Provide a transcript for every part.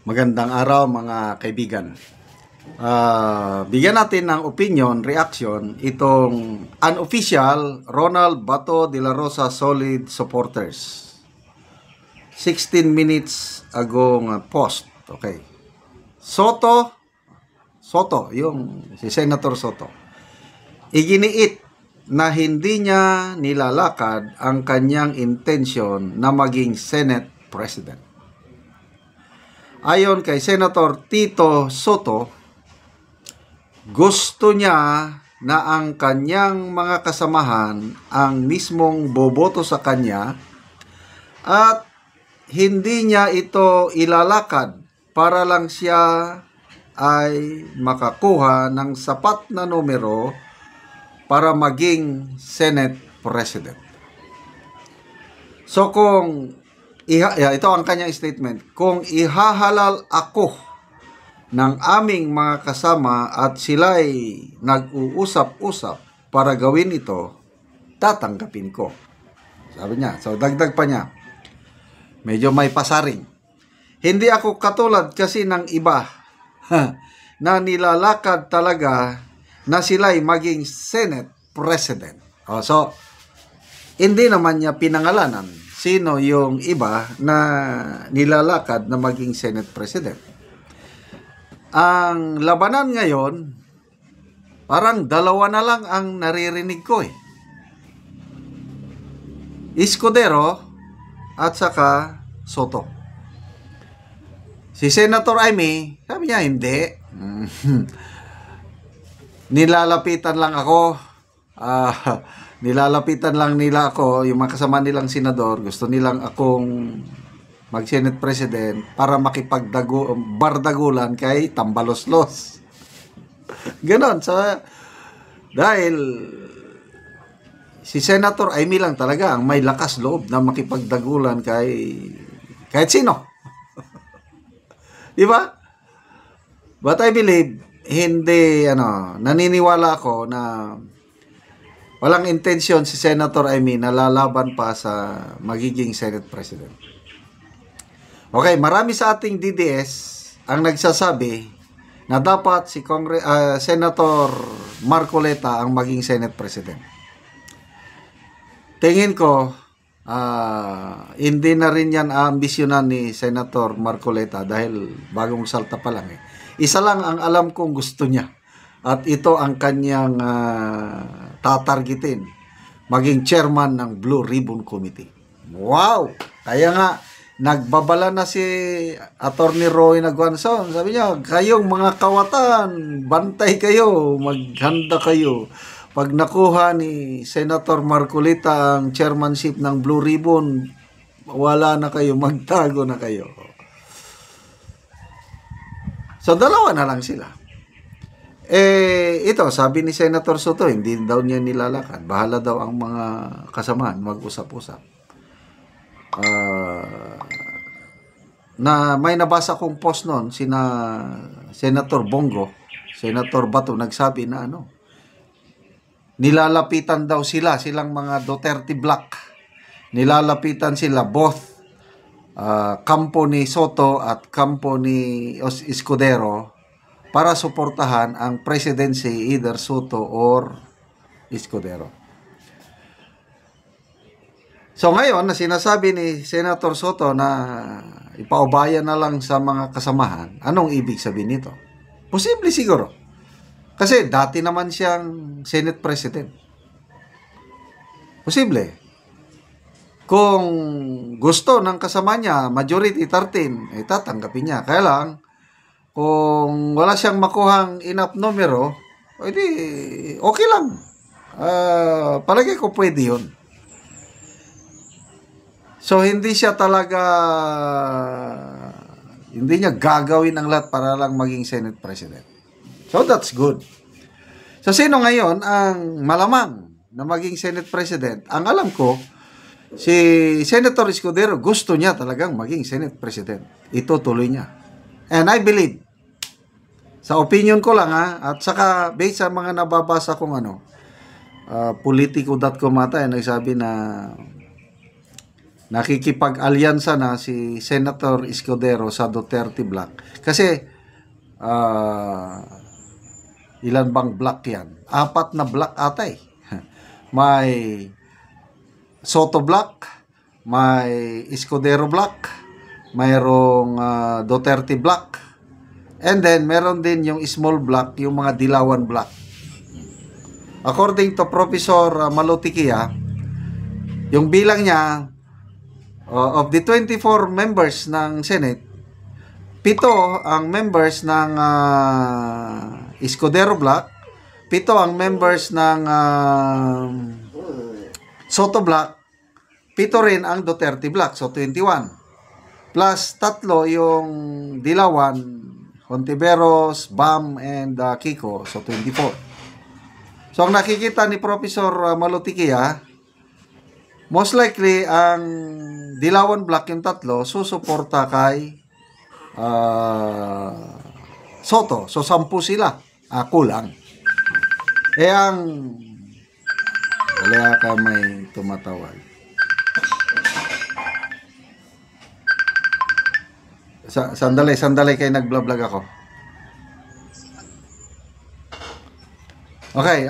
Magandang araw mga kaibigan. Bigyan natin ng opinion, reaction, itong unofficial Ronald Bato de la Rosa Solid supporters. 16 minutes ago post. Okay. Soto, yung si Senator Soto. Iginiit na hindi niya nilalakad ang kanyang intensyon na maging Senate President. Ayon kay Senator Tito Soto, gusto niya na ang kanyang mga kasamahan ang mismong boboto sa kanya at hindi niya ito ilalakad para lang siya ay makakuha ng sapat na numero para maging Senate President. So kung ito ang kanyang statement, kung ihahalal ako ng aming mga kasama at sila'y nag-uusap-usap para gawin ito, tatanggapin ko. Sabi niya. So dagdag pa niya, medyo may pasaring. Hindi ako katulad kasi ng iba na nilalakad talaga na sila'y maging Senate President. So hindi naman niya pinangalanan sino yung iba na nilalakad na maging Senate President. Ang labanan ngayon, parang dalawa na lang ang naririnig ko . Escudero at saka Soto. Si Senator Amy, sabi niya hindi. Nilalapitan lang ako. Nilalapitan lang nila ako, yung mga kasama nilang senador, gusto nilang akong mag-Senate President para makipagbardagulan kay Tambaloslos. Ganon. So, dahil si Senator Amy lang talaga ang may lakas loob na makipagdagulan kahit sino. Di ba? But I believe, naniniwala ako na walang intensyon si Senator Amy na lalaban pa sa magiging Senate President. Okay, marami sa ating DDS ang nagsasabi na dapat si Senator Marcoleta ang maging Senate President. Tingin ko, hindi na rin yan ambisyonan ni Senator Marcoleta dahil bagong salta pa lang . Isa lang ang alam kong gusto niya. At ito ang kanyang tatargetin, maging chairman ng Blue Ribbon Committee. Wow! Kaya nga, nagbabala na si Attorney Roy Naguanzon. Sabi niya, kayong mga kawatan, bantay kayo, maghanda kayo. Pag nakuha ni Senator Marcoleta ang chairmanship ng Blue Ribbon, wala na kayo, magtago na kayo. So, dalawa na lang sila. Ito, sabi ni Senator Soto, hindi daw niya nilalakad. Bahala daw ang mga kasamahan, mag-usap-usap. Na may nabasa kong post noon, Senator Bongo, Senator Bato, nagsabi na nilalapitan daw silang mga Duterte Black. Nilalapitan sila both kampo ni Soto at kampo ni Escudero para suportahan ang presidency either Soto or Escudero. So ngayon, na sinasabi ni Senator Soto na ipaubayan na lang sa mga kasamahan, anong ibig sabihin nito? Posible siguro. Kasi dati naman siyang Senate President. Posible. Kung gusto ng kasama niya, majority 13, tatanggapin niya. Kaya lang, kung wala siyang makuhang enough numero, edi okay lang. Palagi ko pwede yun. So, hindi niya gagawin ang lahat para lang maging Senate President. So, that's good. So, sino ngayon ang malamang na maging Senate President? Ang alam ko, si Senator Escudero gusto niya talagang maging Senate President. Ito tuloy niya. And I believe, sa opinion ko lang at saka based sa mga nababasa kong politico.com ata, nagsabi na nakikipag-alyansa na si Senator Escudero sa Duterte Block. Kasi, ilan bang block yan? 4 na block ata eh. May Soto Block, may Escudero Block, mayroong Duterte Block, and then meron din yung small block, yung mga Dilawan Block. According to Professor Malutikia, yung bilang niya, of the 24 members ng Senate, 7 ang members ng Escudero Block, 7 ang members ng Soto Block, 7 rin ang Duterte Block, so 21. Plus 3 yung Dilawan, Hontiveros, Bam, and Kiko, so 24. So ang nakikita ni Professor Malutikia, most likely ang Dilawan Block yung 3 susuporta kay Soto. So 10 sila. Kulang. Ang wala ka may tumatawag. Sandali kayo nag-vlog ako. Okay,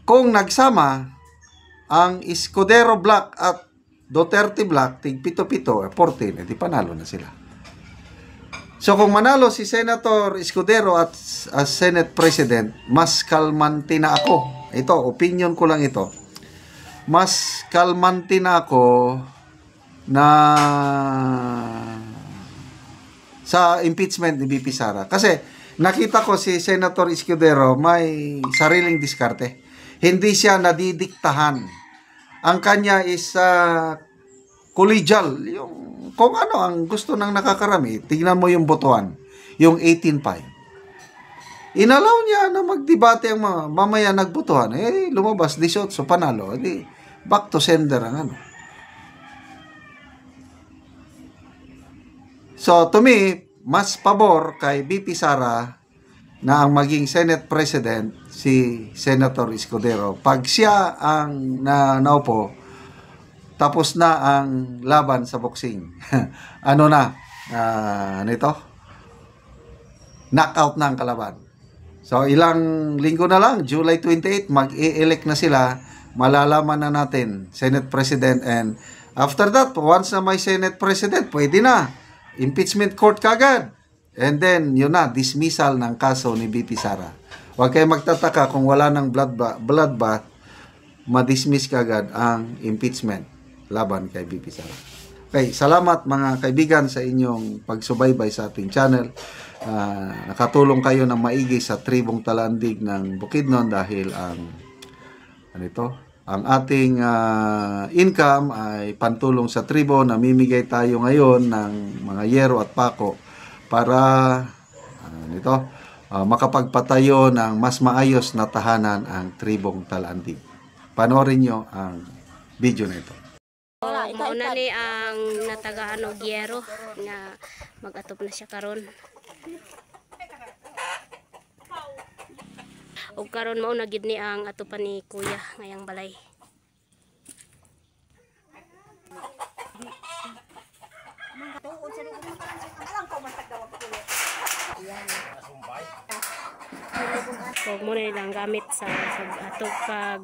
kung nagsama ang Escudero Block at Duterte Block, tig 7-7, 14, di panalo na sila. So kung manalo si Senator Escudero at as Senate President, mas kalmante na ako. Ito, opinion ko lang ito. Mas kalmante na ako na sa impeachment ni BP Sara. Kasi nakita ko si Senator Escudero may sariling diskarte. Hindi siya nadidiktahan. Ang kanya is collegial. Yung, kung ano ang gusto ng nakakarami, tignan mo yung botohan. Yung 18-5. Inalaw niya na magdebate ang mga mamaya nagbotohan. Lumabas 18, so panalo. Back to sender ang ano. So, to me, mas pabor kay BP Sara na ang maging Senate President si Senator Escudero. Pag siya ang naupo, tapos na ang laban sa boxing. Ano na? Knockout na ang kalaban. So, ilang linggo na lang, July 28, mag-e-elect na sila. Malalaman na natin, Senate President. And after that, once na may Senate President, pwede na. Impeachment court kagad. And then, yun na, dismissal ng kaso ni BP Sara. Huwag kayo magtataka kung wala ng bloodbath, madismiss kagad ang impeachment laban kay BP Sara. Okay, salamat mga kaibigan sa inyong pagsubaybay sa ating channel. Nakatulong kayo ng maigi sa tribong Talandig ng Bukidnon dahil ang ating income ay pantulong sa tribo. Namimigay tayo ngayon ng mga yero at pako para makapagpatayo ng mas maayos na tahanan ang tribong Talandig. Panoorin nyo ang video na ito. Mauna ni ang natagaan og yero nga mag-atop na siya karon. Og karon mauna gid ni ang atupan ni kuya ngayang balay. Huwag mo na lang gamit sa atop pag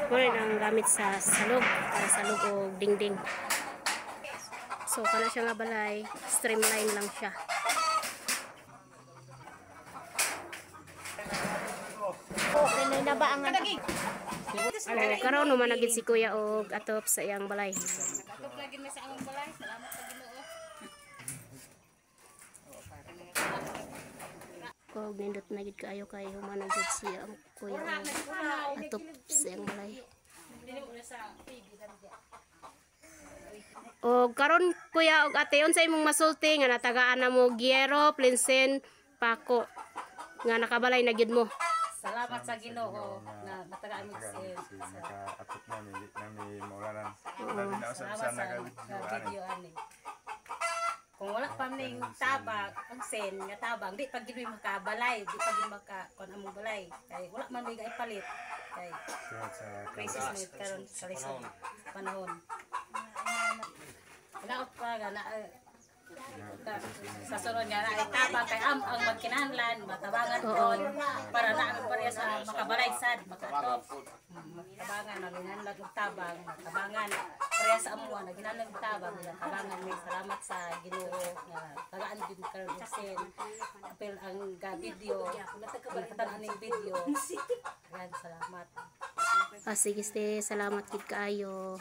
muna lang gamit sa salog para salog o dingding. So kana siya nga balay, streamline lang siya. Karon no managid si kuya og atop sa iyang balay. Atop lagi na sa among balay. Salamat sa Ginoo. Kung nindot na gid kaayo kay human gid siya ang kuya atop sa iyang balay. O karon kuya og ate unsay imong masulti nga natagaan na mo gyero, plinsen, pako nga nakabalay na gid mo. Salamat sa Ginoo na natagaan mo si atop na ni maulanan. Salamat sa video ani. Kung wala pa ning tabang, ang sen nga tabang, di pag gid makabalay, di pag gid maka kon among balay. Kay wala man may ipalit. kay Tungod sa crisis mo karon sa lisod panahon. Naot pa nga na sa sunod nga na itabang kay ang magkinahanglan matabangan kon para na ang pareha sa makabalay sad makaatop matabangan na ginanlag og tabang matabangan pareha sa amuha na ginanlag og tabang matabangan may salamat sa Ginoo nga tagaan gid karon og sin apel ang video nakatanan ning video salamat. Sige, salamat gid kaayo.